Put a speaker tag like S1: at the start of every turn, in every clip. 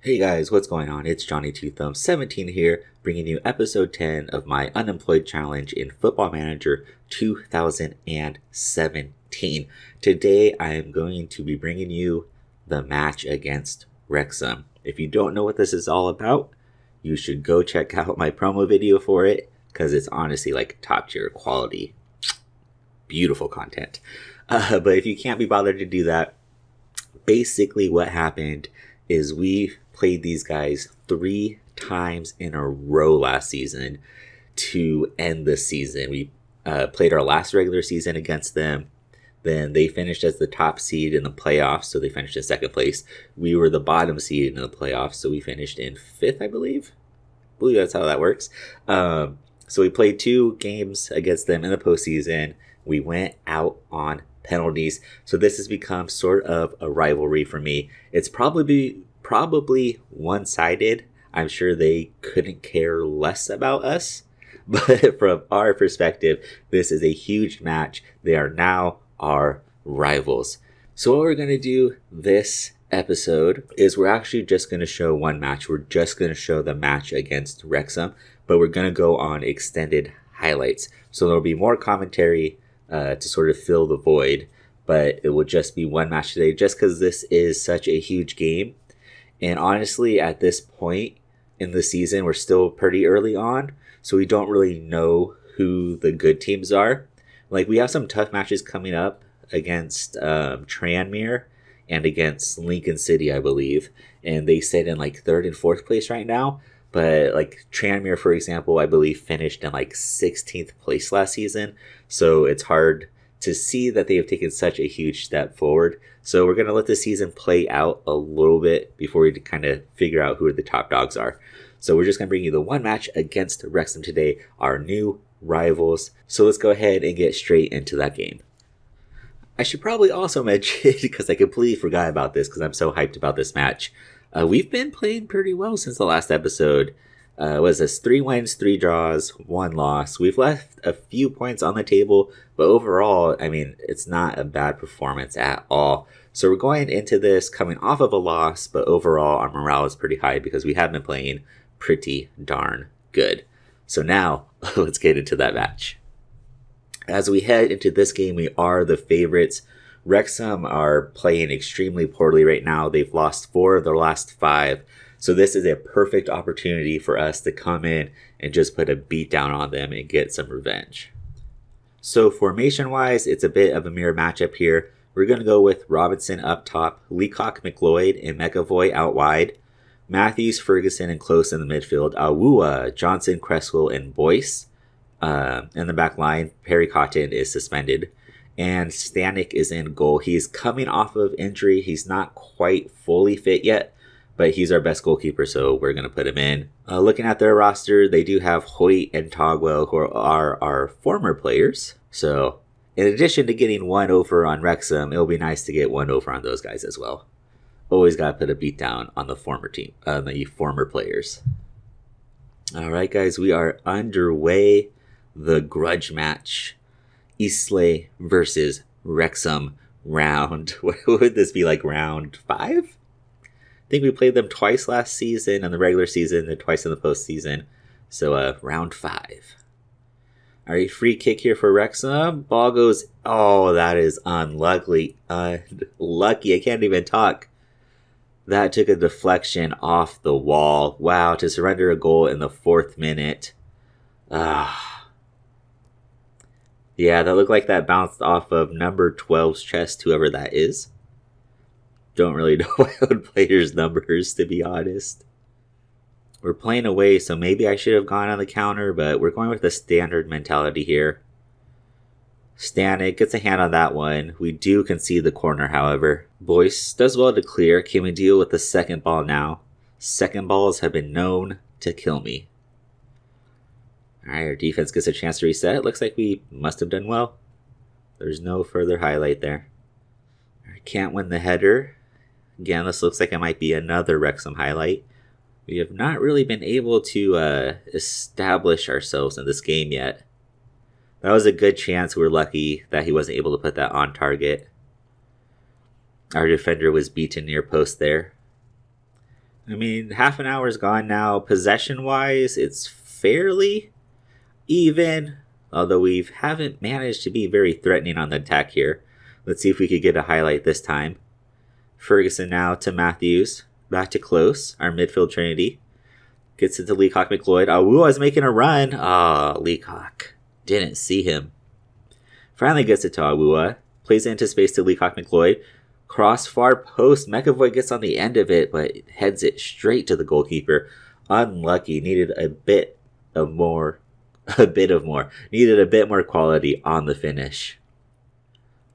S1: Hey guys, what's going on? It's Johnny 17 here, bringing you episode 10 of my Unemployed Challenge in Football Manager 2017. Today I am going to be bringing you the match against Wrexham. If you don't know what this is all about, you should go check out my promo video for it, because it's honestly like top tier quality. Beautiful content. But if you can't be bothered to do that, basically what happened is we played these guys 3 times in a row last season to end the season. We played our last regular season against them. Then they finished as the top seed in the playoffs, so they finished in second place. We were the bottom seed in the playoffs, so we finished in 5th, I believe. I believe that's how that works. So we played 2 games against them in the postseason. We went out on penalties, so this has become sort of a rivalry for me. It's probably one-sided. I'm sure they couldn't care less about us, but from our perspective, this is a huge match. They are now our rivals. So what we're going to do this episode is we're actually just going to show one match. We're just going to show the match against Wrexham, but we're going to go on extended highlights. So there'll be more commentary to sort of fill the void, but it will just be one match today just because this is such a huge game. And honestly, at this point in the season, we're still pretty early on, so we don't really know who the good teams are. Like, we have some tough matches coming up against Tranmere and against Lincoln City, I believe, and they sit in like 3rd and 4th place right now. But like Tranmere, for example, I believe finished in like 16th place last season. So it's hard to see that they have taken such a huge step forward. So we're going to let the season play out a little bit before we kind of figure out who the top dogs are. So we're just going to bring you the one match against Wrexham today, our new rivals. So let's go ahead and get straight into that game. I should probably also mention, because I completely forgot about this because I'm so hyped about this match, we've been playing pretty well since the last episode. Was this 3 wins, 3 draws, 1 loss. We've left a few points on the table, but overall, I mean, it's not a bad performance at all. So we're going into this coming off of a loss, but overall, our morale is pretty high because we have been playing pretty darn good. So now, let's get into that match. As we head into this game, we are the favorites. Wrexham are playing extremely poorly right now. They've lost 4 of their last 5. So this is a perfect opportunity for us to come in and just put a beat down on them and get some revenge. So formation-wise, it's a bit of a mirror matchup here. We're going to go with Robinson up top, Leacock, McLeod, and McAvoy out wide. Matthews, Ferguson, and Close in the midfield. Awuah, Johnson, Cresswell, and Boyce. In the back line, Perry Cotton is suspended. And Stanek is in goal. He's coming off of injury. He's not quite fully fit yet, but he's our best goalkeeper, so we're going to put him in. Looking at their roster, they do have Hoyt and Togwell, who are our former players. So in addition to getting 1 over on Wrexham, it'll be nice to get 1 over on those guys as well. Always got to put a beat down on the former players. All right, guys, we are underway. The grudge match. Eastleigh versus Wrexham round. What would this be, like round 5? I think we played them twice last season in the regular season and twice in the postseason. So round 5. All right, free kick here for Wrexham. Ball goes, oh, that is unlucky. Unlucky, I can't even talk. That took a deflection off the wall. Wow, to surrender a goal in the 4th minute. Yeah, that looked like that bounced off of number 12's chest, whoever that is. Don't really know my own players' numbers, to be honest. We're playing away, so maybe I should have gone on the counter, but we're going with the standard mentality here. Stanek gets a hand on that one. We do concede the corner, however. Boyce does well to clear. Can we deal with the second ball now? Second balls have been known to kill me. Alright, our defense gets a chance to reset. It looks like we must have done well. There's no further highlight there. I can't win the header. Again, this looks like it might be another Wrexham highlight. We have not really been able to establish ourselves in this game yet. That was a good chance. We're lucky that he wasn't able to put that on target. Our defender was beaten near post there. I mean, half an hour's gone now. Possession-wise, it's fairly even, although we haven't managed to be very threatening on the attack here. Let's see if we could get a highlight this time. Ferguson now to Matthews. Back to Close, our midfield trinity. Gets it to Leacock McLeod. Awua's making a run. Leacock. Didn't see him. Finally gets it to Awua. Plays it into space to Leacock McLeod. Cross far post. McAvoy gets on the end of it, but heads it straight to the goalkeeper. Unlucky. Needed a bit more. Needed a bit more quality on the finish.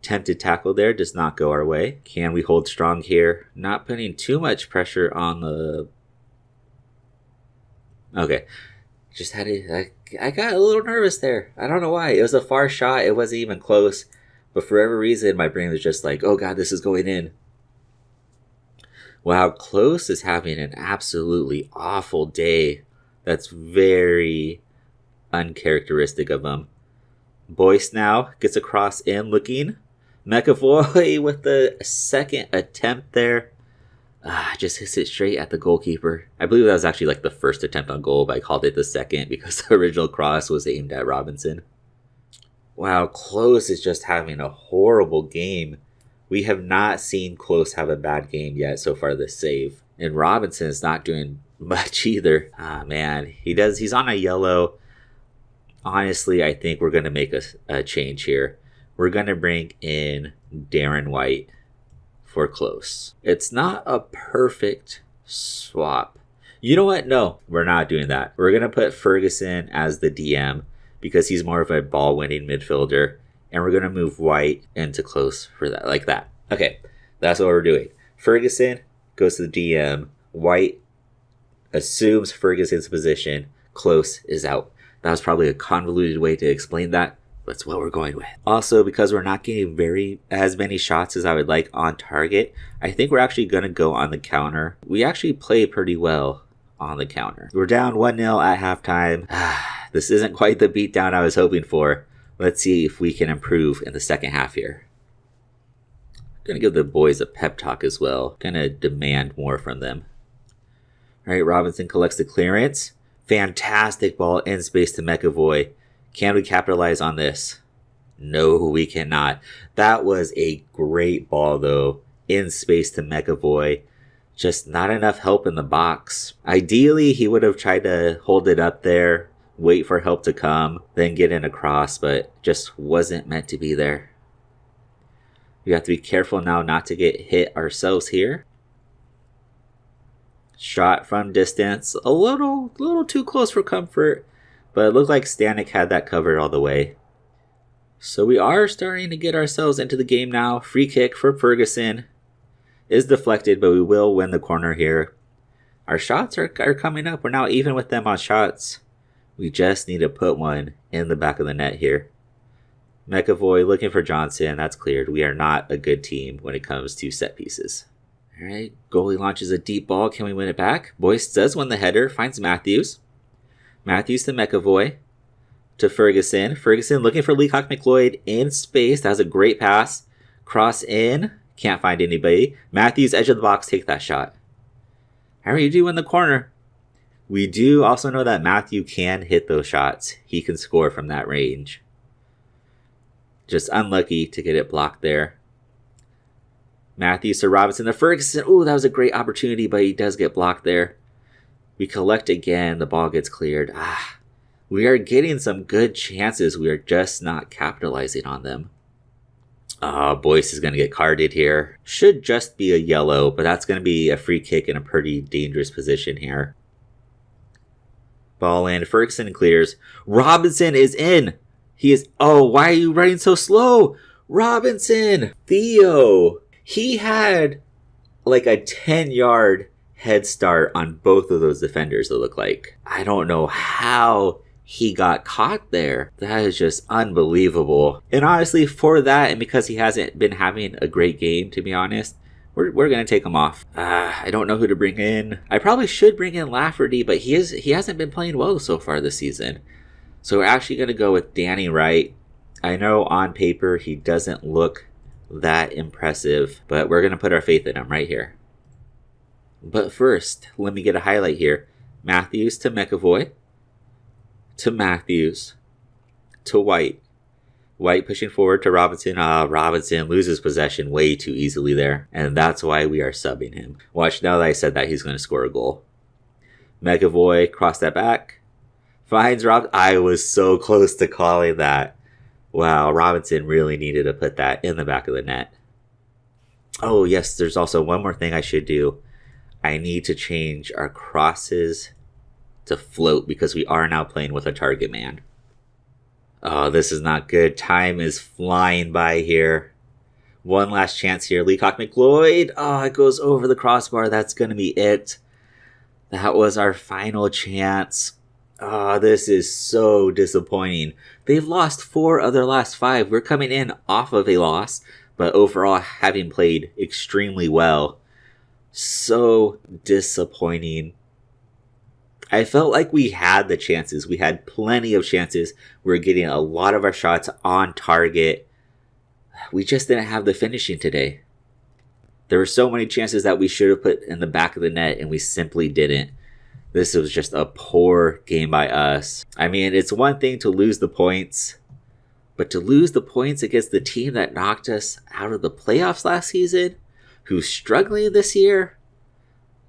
S1: Attempted tackle there does not go our way. Can we hold strong here? Not putting too much pressure on the... Okay. Just had to... I got a little nervous there. I don't know why. It was a far shot. It wasn't even close. But for whatever reason, my brain was just like, oh god, this is going in. Wow, Close is having an absolutely awful day. That's very uncharacteristic of him. Boyce now gets across in looking. McAvoy with the second attempt there. Just hits it straight at the goalkeeper. I believe that was actually like the first attempt on goal, but I called it the second because the original cross was aimed at Robinson. Wow, Close is just having a horrible game. We have not seen Close have a bad game yet so far this save. And Robinson is not doing much either. Man, he's on a yellow. Honestly, I think we're going to make a change here. We're going to bring in Darren White for Close. It's not a perfect swap. You know what? No, we're not doing that. We're going to put Ferguson as the DM because he's more of a ball-winning midfielder. And we're going to move White into Close for that, like that. Okay, that's what we're doing. Ferguson goes to the DM. White assumes Ferguson's position. Close is out. That was probably a convoluted way to explain that. That's what we're going with. Also, because we're not getting as many shots as I would like on target, I think we're actually going to go on the counter. We actually play pretty well on the counter. We're down 1-0 at halftime. This isn't quite the beatdown I was hoping for. Let's see if we can improve in the second half here. I'm going to give the boys a pep talk as well. Going to demand more from them. All right, Robinson collects the clearance. Fantastic ball in space to McAvoy. Can we capitalize on this? No, we cannot. That was a great ball, though. In space to McAvoy. Just not enough help in the box. Ideally, he would have tried to hold it up there, wait for help to come, then get in across, but just wasn't meant to be there. We have to be careful now not to get hit ourselves here. Shot from distance. A little too close for comfort. But it looked like Stanek had that covered all the way. So we are starting to get ourselves into the game now. Free kick for Ferguson. Is deflected, but we will win the corner here. Our shots are coming up. We're now even with them on shots. We just need to put one in the back of the net here. McAvoy looking for Johnson. That's cleared. We are not a good team when it comes to set pieces. All right. Goalie launches a deep ball. Can we win it back? Boyce does win the header. Finds Matthews. Matthews to McAvoy, to Ferguson. Ferguson looking for Leacock McLeod in space. That was a great pass. Cross in. Can't find anybody. Matthews, edge of the box, take that shot. How are you doing in the corner? We do also know that Matthew can hit those shots. He can score from that range. Just unlucky to get it blocked there. Matthews to Robinson to Ferguson. Oh, that was a great opportunity, but he does get blocked there. We collect again. The ball gets cleared. We are getting some good chances. We are just not capitalizing on them. Boyce is going to get carded here. Should just be a yellow, but that's going to be a free kick in a pretty dangerous position here. Ball in. Ferguson clears. Robinson is in. He is... Oh, why are you running so slow? Robinson! Theo! He had like a 10-yard head start on both of those defenders, it looked like. I don't know how he got caught there. That is just unbelievable. And honestly, for that, and because he hasn't been having a great game, to be honest, we're going to take him off. I don't know who to bring in. I probably should bring in Lafferty, but he hasn't been playing well so far this season. So we're actually going to go with Danny Wright. I know on paper he doesn't look that impressive, but we're going to put our faith in him right here. But first, let me get a highlight here. Matthews to McAvoy. To Matthews. To White. White pushing forward to Robinson. Robinson loses possession way too easily there. And that's why we are subbing him. Watch, now that I said that, he's going to score a goal. McAvoy, cross that back. Finds Rob. I was so close to calling that. Wow, Robinson really needed to put that in the back of the net. Oh, yes, there's also one more thing I should do. I need to change our crosses to float because we are now playing with a target man. Oh, this is not good. Time is flying by here. One last chance here. Leacock McLeod. Oh, it goes over the crossbar. That's going to be it. That was our final chance. Oh, this is so disappointing. They've lost 4 of their last 5. We're coming in off of a loss, but overall having played extremely well. So disappointing. I felt like we had the chances. We had plenty of chances. We were getting a lot of our shots on target. We just didn't have the finishing today. There were so many chances that we should have put in the back of the net, and we simply didn't. This was just a poor game by us. I mean, it's one thing to lose the points, but to lose the points against the team that knocked us out of the playoffs last season, who's struggling this year,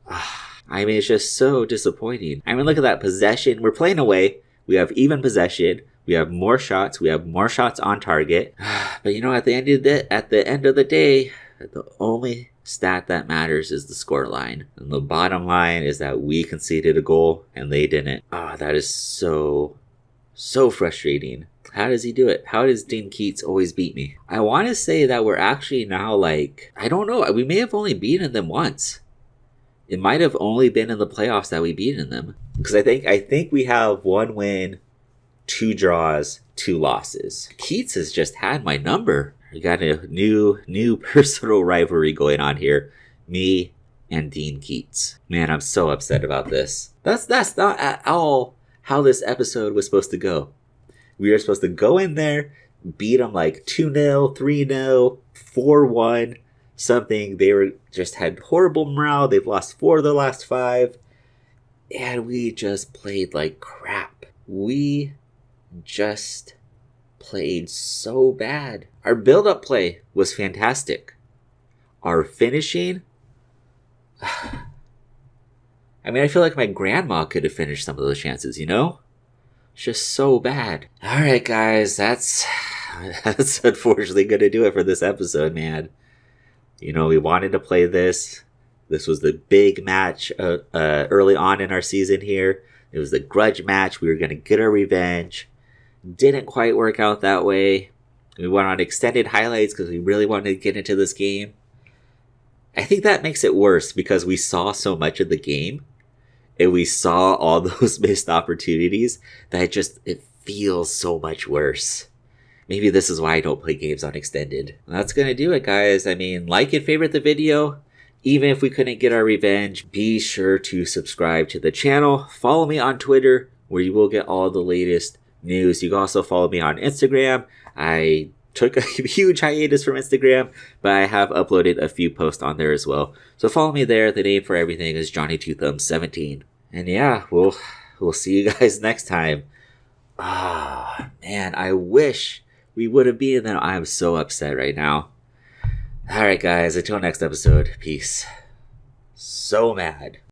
S1: I mean, it's just so disappointing. I mean, look at that possession. We're playing away. We have even possession. We have more shots. We have more shots on target. But you know, at the end of the day, the only stat that matters is the score line. And the bottom line is that we conceded a goal and they didn't. That is so frustrating. How does he do it? How does Dean Keates always beat me? I want to say that we're actually now like, I don't know. We may have only beaten them once. It might have only been in the playoffs that we beaten them. Because I think we have 1 win, 2 draws, 2 losses. Keates has just had my number. We got a new personal rivalry going on here. Me and Dean Keates. Man, I'm so upset about this. That's not at all how this episode was supposed to go. We were supposed to go in there, beat them like 2-0, 3-0, 4-1, something. They were just had horrible morale. They've lost 4 of the last 5. And we just played like crap. We just played so bad. Our build-up play was fantastic. Our finishing, I mean, I feel like my grandma could have finished some of those chances, you know? It's just so bad. All right, guys, that's unfortunately going to do it for this episode, man. You know, we wanted to play this. This was the big match early on in our season here. It was the grudge match. We were going to get our revenge. Didn't quite work out that way. We went on extended highlights because we really wanted to get into this game. I think that makes it worse because we saw so much of the game and we saw all those missed opportunities that it feels so much worse. Maybe this is why I don't play games on extended. That's going to do it, guys. I mean, like and favorite the video. Even if we couldn't get our revenge, be sure to subscribe to the channel. Follow me on Twitter where you will get all the latest news. You can also follow me on Instagram. I took a huge hiatus from Instagram, but I have uploaded a few posts on there as well. So follow me there. The name for everything is Johnny2Thumbs17. And yeah, we'll see you guys next time. Man, I wish we would have been there. I'm so upset right now. Alright guys, until next episode, peace. So mad.